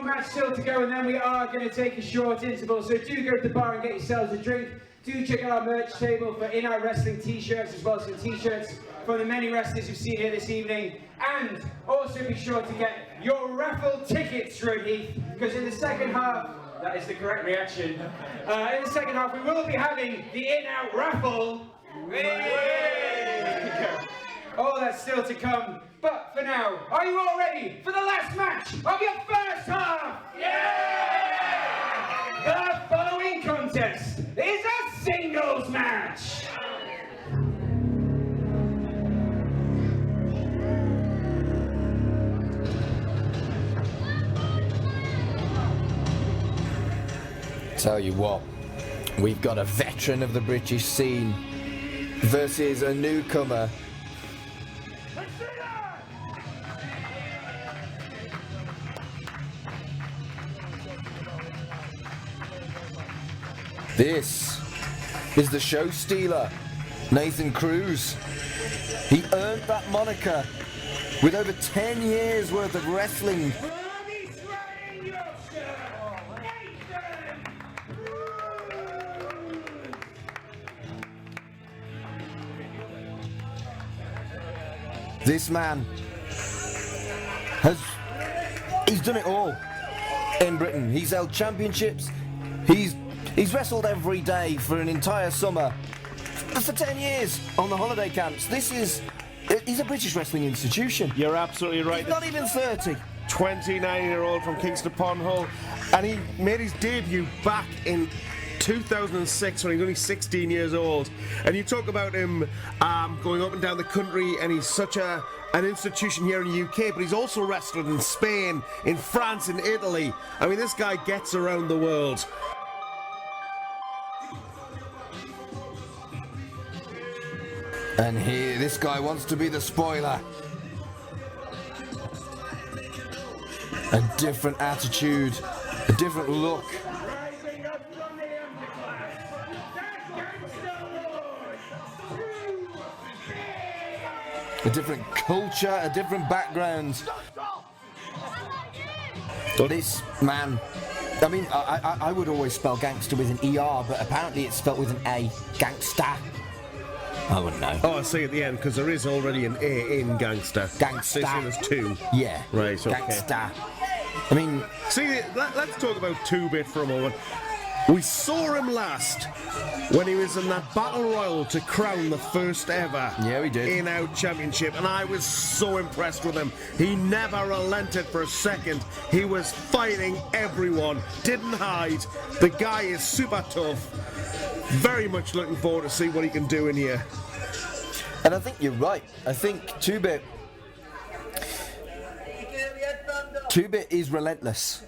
more match still to go, and then we are going to take a short interval. So do go to the bar and get yourselves a drink. Do check out our merch table for InOut Wrestling t-shirts, as well as some t-shirts from the many wrestlers you've seen here this evening. And also be sure to get your raffle tickets, Rudheath, because in the second half, that is the correct reaction. In the second half, we will be having the InOut raffle. All that's still to come. But for now, are you all ready for the last match of your first half? Yeah! The following contest is a singles match. Tell you what, we've got a veteran of the British scene versus a newcomer. This is the show stealer, Nathan Cruz. He earned that moniker with over 10 years worth of wrestling. This man he's done it all in Britain. He's held championships. He's wrestled every day for an entire summer for 10 years on the holiday camps. He's a British wrestling institution. You're absolutely right. He's not even 30. 29-year-old from Kingston upon Hull, and he made his debut back in 2006 when he was only 16 years old. And you talk about him going up and down the country, and he's such an institution here in the UK, but he's also wrestled in Spain, in France, in Italy. I mean, this guy gets around the world. And here, this guy wants to be the spoiler. A different attitude, a different look. A different culture, a different background. This man, I mean, I would always spell gangster with an ER, but apparently it's spelled with an A. Gangster. I wouldn't know. Oh, I see at the end, because there is already an A in gangster. Gangster. There's two. Yeah. Right, okay. Gangster. I mean... See, let's talk about Tu Byt for a moment. We saw him last when he was in that battle royal to crown the first ever InOut championship, and I was so impressed with him. He never relented for a second. He was fighting everyone, didn't hide. The guy is super tough. Very much looking forward to see what he can do in here. And I think you're right. I think Tu Byt is relentless.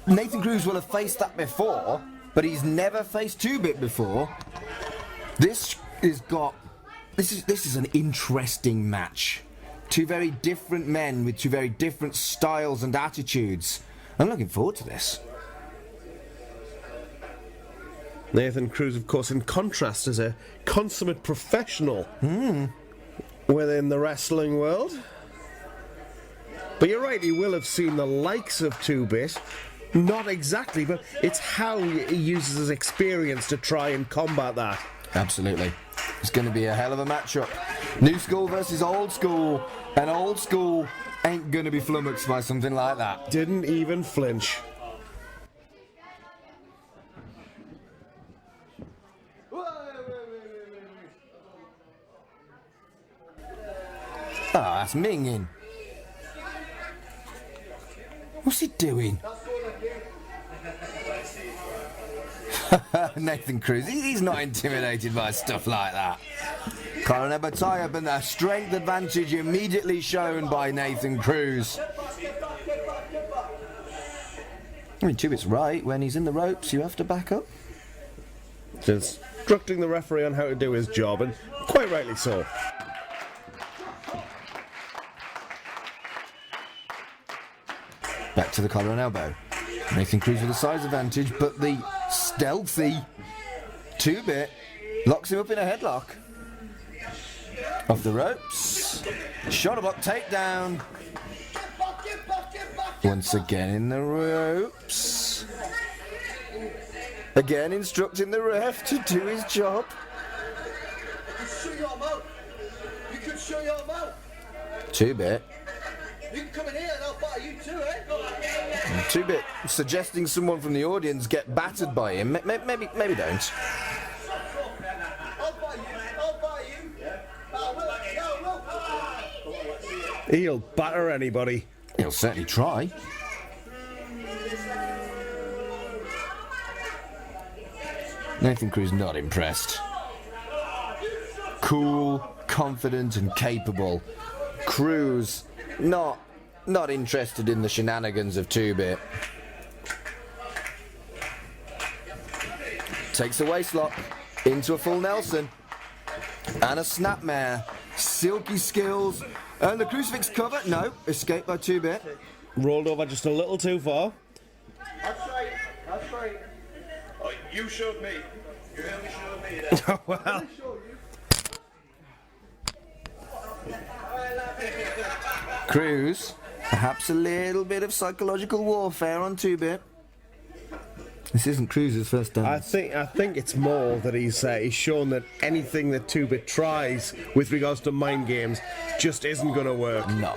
Nathan Cruz will have faced that before, but he's never faced Tu Byt before. This is an interesting match. Two very different men with two very different styles and attitudes. I'm looking forward to this. Nathan Cruz, of course, in contrast, is a consummate professional within the wrestling world. But you're right, he will have seen the likes of Tu Byt. Not exactly, but it's how he uses his experience to try and combat that. Absolutely. It's going to be a hell of a matchup. New school versus old school. And old school ain't going to be flummoxed by something like that. Didn't even flinch. Ah, that's Mingin. What's he doing? Nathan Cruz, he's not intimidated by stuff like that. Colin Ebertaya, but the strength advantage immediately shown by Nathan Cruz. I mean, Tu Byt's right. When he's in the ropes, you have to back up. Just instructing the referee on how to do his job, and quite rightly so. Back to the collar and elbow. Nathan Cruz with a size advantage, but the stealthy Tu Byt locks him up in a headlock. Off the ropes. Shot block takedown. Once again in the ropes. Again instructing the ref to do his job. You could show your mouth. Tu Byt. You can come in here and I'll batter you too, eh? Tu Byt suggesting someone from the audience get battered by him. Maybe don't. I'll batter you. I'll batter you. I will. He'll batter anybody. He'll certainly try. Nathan Cruz not impressed. Cool, confident and capable. Cruz not interested in the shenanigans of Tu Byt. Takes a waist lock into a full Nelson and a snapmare. Silky skills and the crucifix cover. No, escaped by Tu Byt. Rolled over just a little too far. That's right. That's right. Oh, you showed me. You only showed me that. Well, Cruz, perhaps a little bit of psychological warfare on Tu Byt. This isn't Cruz's first dance. I think it's more that he's shown that anything that Tu Byt tries with regards to mind games just isn't going to work. No.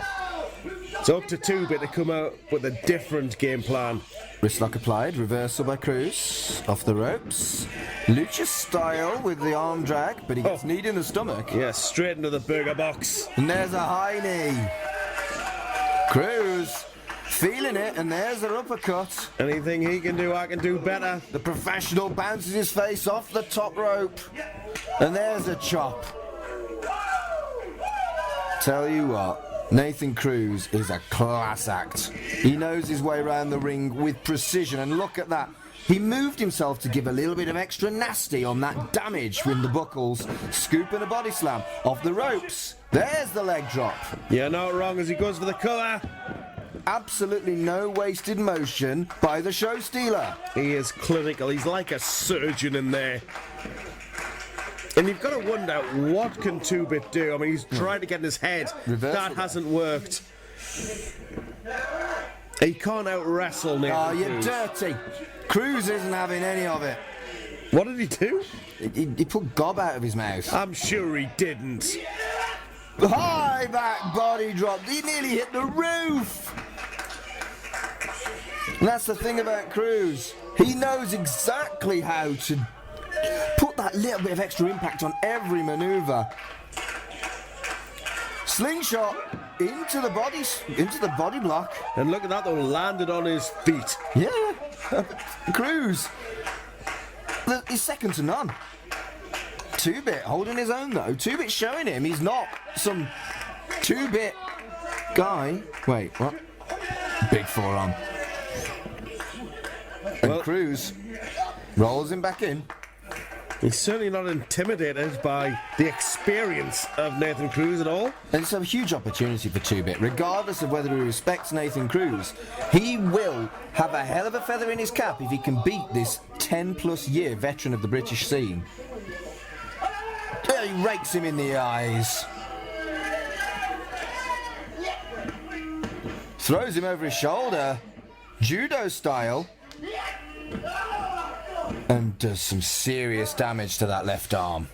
It's up to Tu Byt to come out with a different game plan. Wrist lock applied, reversal by Cruz, off the ropes. Lucha style with the arm drag, but he gets kneed in the stomach. Yeah, straight into the burger box. And there's a high knee. Cruz feeling it, and there's an uppercut. Anything he can do, I can do better. The professional bounces his face off the top rope. And there's a chop. Tell you what, Nathan Cruz is a class act. He knows his way around the ring with precision, and look at that. He moved himself to give a little bit of extra nasty on that damage with the buckles. Scoop and a body slam off the ropes. There's the leg drop. You're not wrong as he goes for the cover. Absolutely no wasted motion by the show stealer. He is clinical. He's like a surgeon in there. And you've got to wonder, what can Tu Byt do? I mean, he's trying to get in his head. That hasn't worked. He can't out-wrestle Nathan Oh, you're Cruz. dirty. Cruz isn't having any of it. What did he do? He put gob out of his mouth. I'm sure he didn't. High back body drop. He nearly hit the roof. And that's the thing about Cruz. He knows exactly how to put that little bit of extra impact on every maneuver. Slingshot into the body block. And look at that, though, landed on his feet. Yeah, Cruz. He's second to none. Tu Byt holding his own though. Tu Byt showing him he's not some Tu Byt guy. Wait, what? Big forearm. And Well, Cruz rolls him back in. He's certainly not intimidated by the experience of Nathan Cruz at all. And it's a huge opportunity for Tu Byt. Regardless of whether he respects Nathan Cruz, he will have a hell of a feather in his cap if he can beat this 10-plus year veteran of the British scene. He rakes him in the eyes. Throws him over his shoulder, judo style. And does some serious damage to that left arm.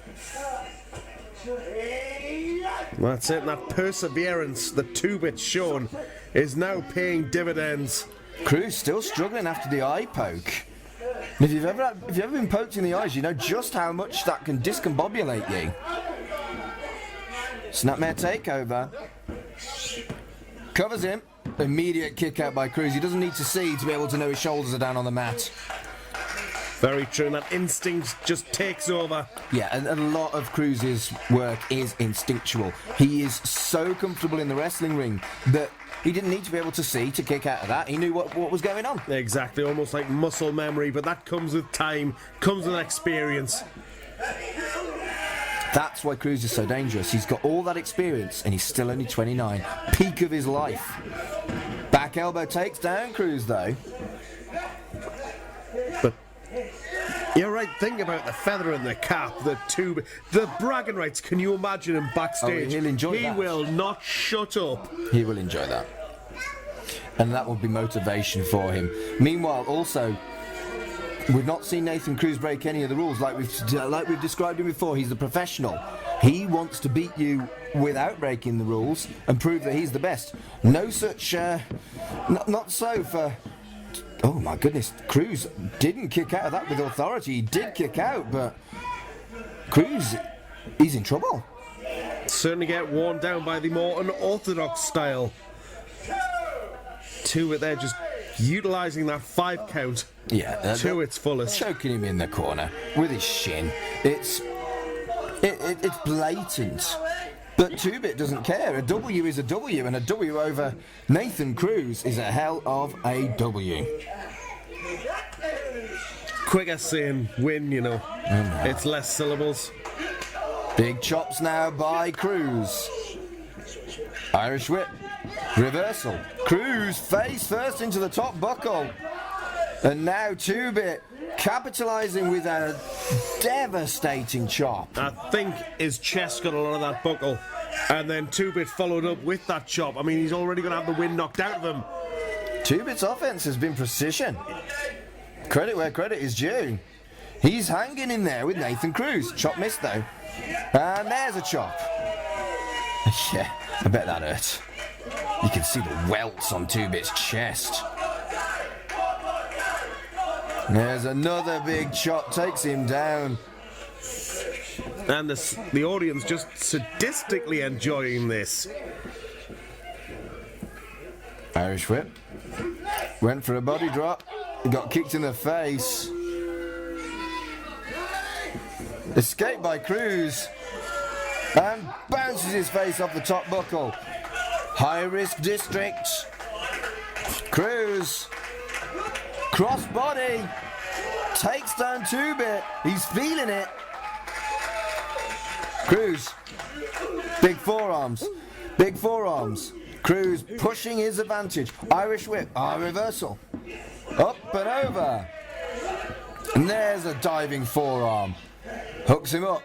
That's it, and that perseverance that Tu Byt's shown is now paying dividends. Cruz still struggling after the eye poke. And if you've ever been poked in the eyes, you know just how much that can discombobulate you. Snapmare takeover. Covers him. Immediate kick out by Cruz. He doesn't need to see to be able to know his shoulders are down on the mat. Very true, and that instinct just takes over. Yeah, and a lot of Cruz's work is instinctual. He is so comfortable in the wrestling ring that he didn't need to be able to see to kick out of that. He knew what was going on. Exactly, almost like muscle memory, but that comes with time, comes with experience. That's why Cruz is so dangerous. He's got all that experience and he's still only 29. Peak of his life. Back elbow takes down Cruz though. But you're right, think about the feather in the cap, the bragging rights. Can you imagine him backstage? Oh, he'll enjoy that. He will not shut up. He will enjoy that. and that would be motivation for him. Meanwhile, also, we've not seen Nathan Cruz break any of the rules like we've described him before. He's the professional. He wants to beat you without breaking the rules and prove that he's the best. No such, not so for... Oh my goodness, Cruz didn't kick out of that with authority. He did kick out, but Cruz, he's in trouble. Certainly get worn down by the more unorthodox style. Tu Byt there just utilising that 5 count to its fullest. Choking him in the corner with his shin. It's blatant. But Tu Byt doesn't care. A W is a W, and a W over Nathan Cruz is a hell of a W. Quicker saying win, you know. It's less syllables. Big chops now by Cruz. Irish whip. Reversal. Cruz face first into the top buckle. And now Tu Byt capitalising with a devastating chop. I think his chest got a lot of that buckle. And then Tu Byt followed up with that chop. I mean, he's already going to have the wind knocked out of him. Tu Byt's offence has been precision. Credit where credit is due. He's hanging in there with Nathan Cruz. Chop missed though. And there's a chop. Yeah, I bet that hurt. You can see the welts on Tu Byt's chest. There's another big chop, takes him down. And the audience just sadistically enjoying this. Irish whip. Went for a body drop. Got kicked in the face. Escaped by Cruz. And bounces his face off the top buckle. High risk district. Cruz. Cross body. Takes down Tu Byt. He's feeling it. Cruz. Big forearms. Big forearms. Cruz pushing his advantage. Irish whip. Reversal. Up and over. And there's a diving forearm. Hooks him up.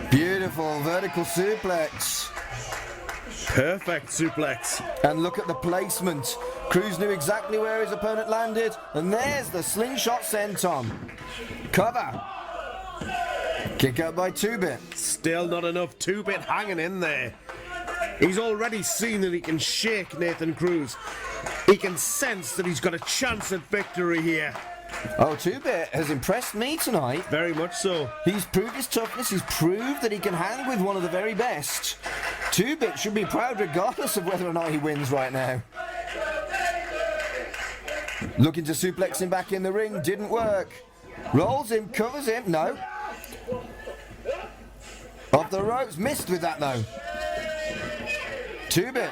Beautiful vertical suplex. Perfect suplex. And look at the placement. Cruz knew exactly where his opponent landed. And there's the slingshot senton. Cover. Kick out by Tu Byt. Still not enough. Tu Byt hanging in there. He's already seen that he can shake Nathan Cruz. He can sense that he's got a chance at victory here. Oh, Tu Byt has impressed me tonight. Very much so. He's proved his toughness. He's proved that he can hang with one of the very best. Tu Byt should be proud regardless of whether or not he wins right now. Looking to suplex him back in the ring. Didn't work. Rolls him, covers him. No. Off the ropes. Missed with that though. Tu Byt.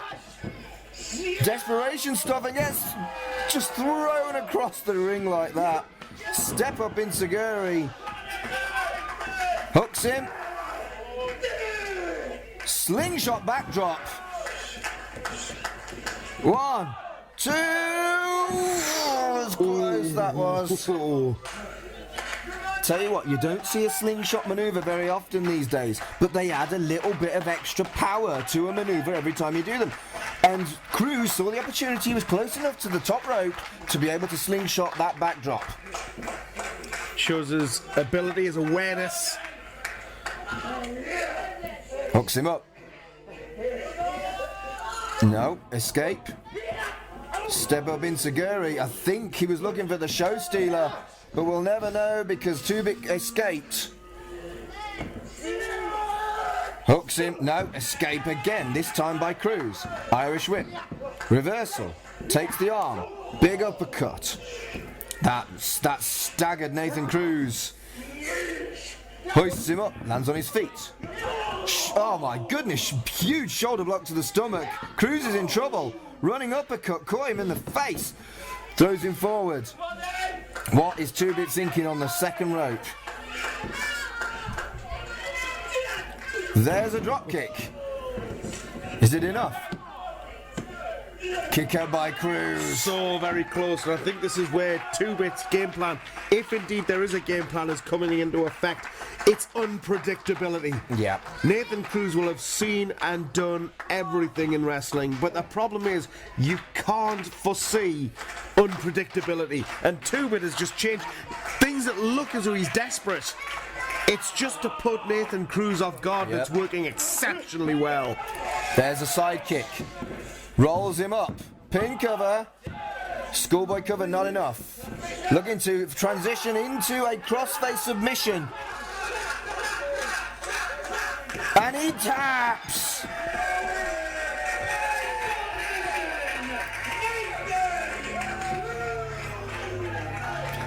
Desperation stuff, and yes, just thrown across the ring like that. Step up in Seguri. Hooks him. Slingshot backdrop. 1, 2. As close that was. Tell you what, you don't see a slingshot manoeuvre very often these days, but they add a little bit of extra power to a manoeuvre every time you do them. And Cruz saw the opportunity, he was close enough to the top rope to be able to slingshot that backdrop. Shows his ability, his awareness. Hooks him up. No, escape. Step up in Seguri. I think he was looking for the show stealer, but we'll never know because Tu Byt escaped. Hooks him. No, escape again, this time by Cruz. Irish whip. Reversal. Takes the arm. Big uppercut. That staggered Nathan Cruz. Hoists him up. Lands on his feet. Oh my goodness. Huge shoulder block to the stomach. Cruz is in trouble. Running uppercut. Caught him in the face. Throws him forward. What is Tu Byt thinking on the second rope? There's a drop kick. Is it enough? Kick out by Cruz. So very close, and I think this is where Tu Byt's game plan, if indeed there is a game plan, is coming into effect. It's unpredictability. Yeah. Nathan Cruz will have seen and done everything in wrestling, but the problem is you can't foresee unpredictability, and Tu Byt has just changed things that look as though he's desperate. It's just to put Nathan Cruz off guard. Yep. That's working exceptionally well. There's a side kick. Rolls him up. Pin cover. Schoolboy cover, not enough. Looking to transition into a crossface submission. And he taps.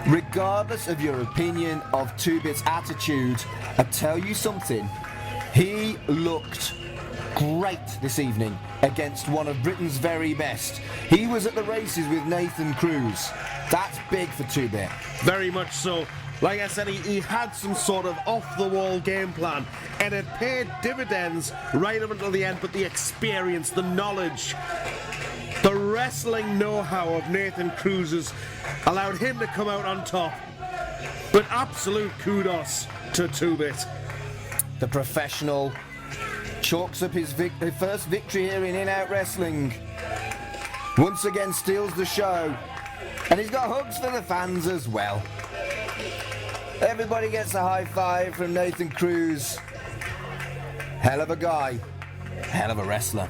Regardless of your opinion of Tu Byt's attitude, I tell you something, he looked great this evening against one of Britain's very best. He was at the races with Nathan Cruz. That's big for Tu Byt. Very much so. Like I said, he had some sort of off-the-wall game plan, and it paid dividends right up until the end, but the experience, the knowledge, the wrestling know-how of Nathan Cruz has allowed him to come out on top. But absolute kudos to Tu Byt. The professional chalks up his first victory here in InOut Wrestling. Once again steals the show. And he's got hugs for the fans as well. Everybody gets a high five from Nathan Cruz. Hell of a guy. Hell of a wrestler.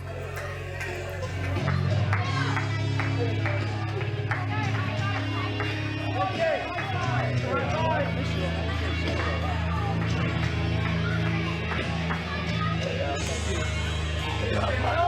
Yeah.